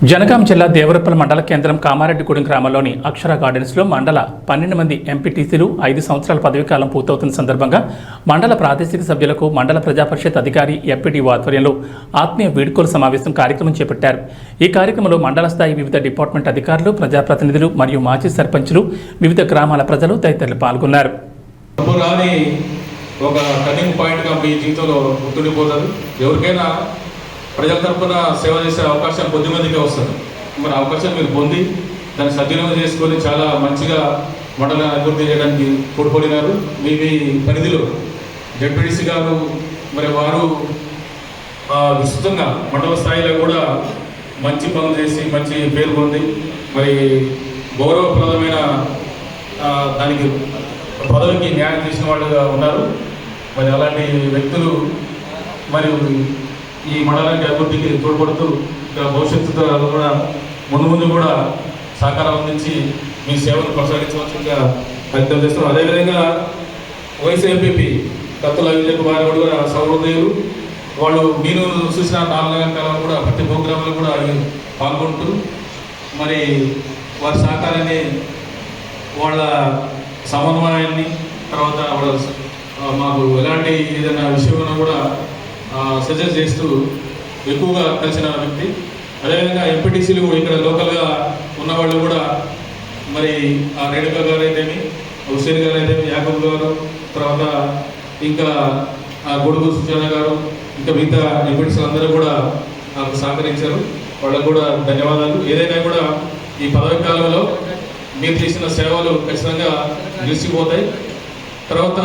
జనగాం జిల్లా దేవరపల్లి మండల కేంద్రం కామారెడ్డిగూడెం గ్రామంలోని అక్షర గార్డెన్స్లో మండల 12 మంది ఎంపీటీసీలు 5 సంవత్సరాల పదవీకాలం పూర్తవుతున్న సందర్భంగా మండల ప్రాదేశిక సభ్యులకు మండల ప్రజాపరిషత్ అధికారి ఎంపీడీఓ ఆధ్వర్యంలో ఆత్మీయ వీడ్కోలు సమావేశం కార్యక్రమం చేపట్టారు. ఈ కార్యక్రమంలో మండల స్థాయి వివిధ డిపార్ట్మెంట్ అధికారులు, ప్రజాప్రతినిధులు మరియు మాజీ సర్పంచులు, వివిధ గ్రామాల ప్రజలు తదితరులు పాల్గొన్నారు. ఒక టర్నింగ్ పాయింట్గా మీ జీవితంలో గుర్తుండిపోతుంది. ఎవరికైనా ప్రజల తరఫున సేవ చేసే అవకాశం కొద్దిమందికే వస్తుంది. మరి అవకాశం మీరు పొంది దాన్ని సద్వినియోగం చేసుకొని చాలా మంచిగా మండలాన్ని అభివృద్ధి చేయడానికి తోడ్పడినారు. మీ పరిధిలో జెడ్పీటీసీ గారు మరి వారు విస్తృతంగా మండల స్థాయిలో కూడా మంచి పనులు చేసి మంచి పేరు పొంది మరి గౌరవప్రదమైన దానికి పదవికి న్యాయం చేసిన వాళ్ళుగా ఉన్నారు. మరి అలాంటి వ్యక్తులు మరియు ఈ మండలానికి అభివృద్ధికి తోడ్పడుతూ భవిష్యత్తుతో కూడా ముందు కూడా సహకారం అందించి మీ సేవలు కొనసాగించవలసిందిగా ప్రయత్నం చేస్తున్నాం. అదేవిధంగా వైస్ ఎంపీపీ కత్తుల విజయ్ కుమార్ కూడా సౌహృదయులు. వాళ్ళు మీరు చూసిన 4 నెలల కాలం కూడా ప్రతి ప్రోగ్రాంలో కూడా పాల్గొంటూ మరి వారి సహకారాన్ని, వాళ్ళ సమన్వయాన్ని, తర్వాత వాళ్ళ మాకు ఎలాంటి ఏదైనా విషయంలో కూడా సజెస్ట్ చేస్తూ ఎక్కువగా కలిసిన వ్యక్తి. అదేవిధంగా ఎంపీటీసీలు ఇక్కడ లోకల్గా ఉన్నవాళ్ళు కూడా మరి రేణుకా గారు అయితేమి, హుసేన్ గారు అయితేమి, యాకబ్ గారు, తర్వాత ఇంకా గొడుగు సుజాన గారు, ఇంకా మిగతా ఎంపీటీసీలు అందరూ కూడా నాకు సహకరించారు. వాళ్ళకు కూడా ధన్యవాదాలు. ఏదైనా కూడా ఈ పదవి కాలంలో మీరు చేసిన సేవలు ఖచ్చితంగా నిలిచిపోతాయి. తర్వాత